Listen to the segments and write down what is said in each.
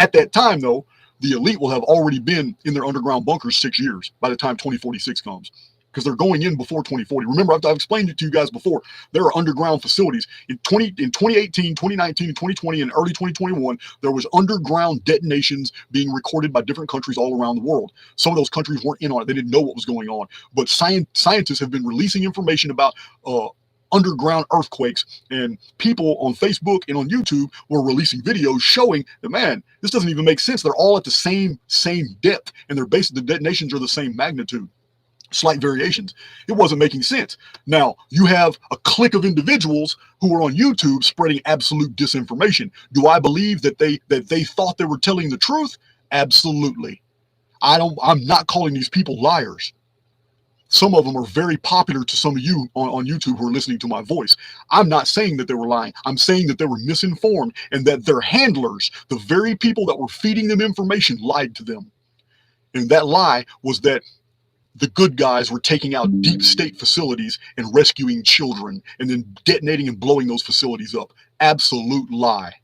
At that time, though, the elite will have already been in their underground bunkers 6 years by the time 2046 comes, because they're going in before 2040. Remember, I've explained it to you guys before. There are underground facilities in 2018, 2019, 2020, and early 2021. There was underground detonations being recorded by different countries all around the world. Some of those countries weren't in on it; they didn't know what was going on. But scientists have been releasing information about underground earthquakes, and people on Facebook and on YouTube were releasing videos showing that, man, this doesn't even make sense. They're all at the same depth, and they're basically, the detonations are the same magnitude, slight variations. It wasn't making sense. Now you have a clique of individuals who are on YouTube spreading absolute disinformation. Do I believe that they thought they were telling the truth? Absolutely. I'm not calling these people liars. Some of them are very popular to some of you on YouTube who are listening to my voice. I'm not saying that they were lying. I'm saying that they were misinformed, and that their handlers, the very people that were feeding them information, lied to them. And that lie was that the good guys were taking out deep state facilities and rescuing children and then detonating and blowing those facilities up. Absolute lie.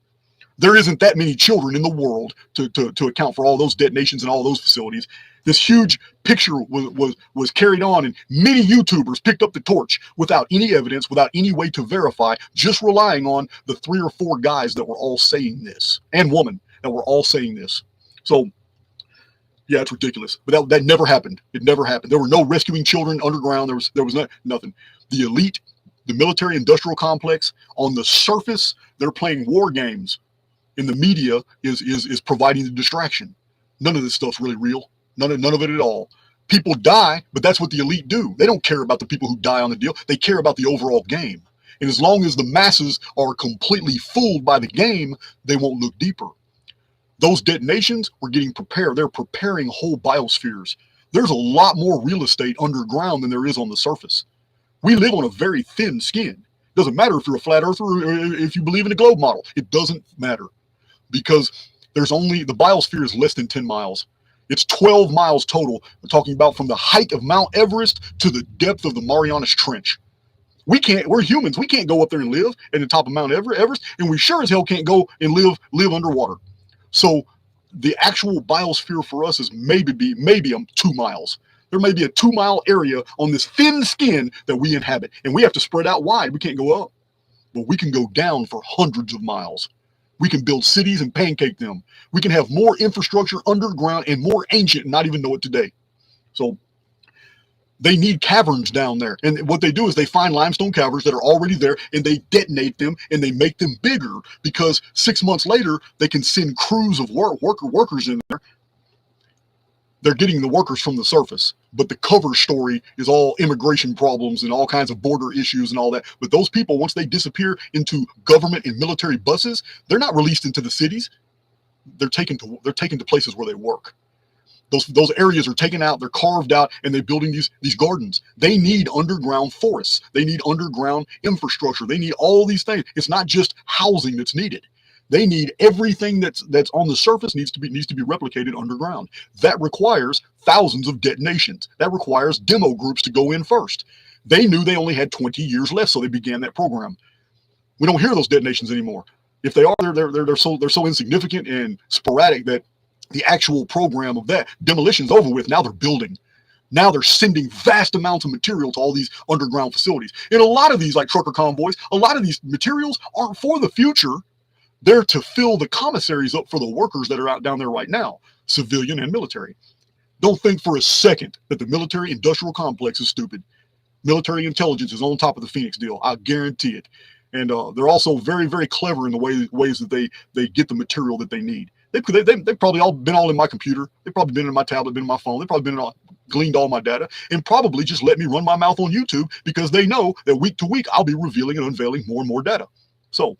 There isn't that many children in the world to account for all those detonations and all those facilities. This huge picture was carried on, and many YouTubers picked up the torch without any evidence, without any way to verify, just relying on the 3 or 4 guys that were all saying this, and women that were all saying this. So yeah, it's ridiculous. But that never happened. It never happened. There were no rescuing children underground. There was nothing. The elite, the military industrial complex, on the surface, they're playing war games. And the media is providing the distraction. None of this stuff's really real. None of it at all. People die, but that's what the elite do. They don't care about the people who die on the deal. They care about the overall game. And as long as the masses are completely fooled by the game, they won't look deeper. Those detonations were getting prepared. They're preparing whole biospheres. There's a lot more real estate underground than there is on the surface. We live on a very thin skin. Doesn't matter if you're a flat earther or if you believe in a globe model. It doesn't matter, because the biosphere is less than 10 miles. It's 12 miles total. We're talking about from the height of Mount Everest to the depth of the Marianas Trench. We're humans. We can't go up there and live at the top of Mount Everest, and we sure as hell can't go and live underwater. So the actual biosphere for us is maybe 2 miles. There may be a 2-mile area on this thin skin that we inhabit, and we have to spread out wide. We can't go up, but we can go down for hundreds of miles. We can build cities and pancake them. We can have more infrastructure underground and more ancient and not even know it today. So they need caverns down there. And what they do is they find limestone caverns that are already there, and they detonate them and they make them bigger, because 6 months later, they can send crews of workers in there. They're getting the workers from the surface, but the cover story is all immigration problems and all kinds of border issues and all that. But those people, once they disappear into government and military buses, they're not released into the cities. They're taken to places where they work. Those areas are taken out, they're carved out, and they're building these gardens. They need underground forests. They need underground infrastructure. They need all these things. It's not just housing that's needed. They need everything that's on the surface needs to be replicated underground. That requires thousands of detonations. That requires demo groups to go in first. They knew they only had 20 years left, so they began that program. We don't hear those detonations anymore. If they are, they're so insignificant and sporadic that the actual program of that demolition's over with. Now they're building. Now they're sending vast amounts of material to all these underground facilities. And a lot of these, like trucker convoys, a lot of these materials aren't for the future. They're to fill the commissaries up for the workers that are out down there right now, civilian and military. Don't think for a second that the military industrial complex is stupid. Military intelligence is on top of the Phoenix deal. I guarantee it. And they're also very, very clever in the ways that they get the material that they need. They've probably all been in my computer. They've probably been in my tablet, been in my phone. They've probably gleaned all my data, and probably just let me run my mouth on YouTube, because they know that week to week I'll be revealing and unveiling more and more data. So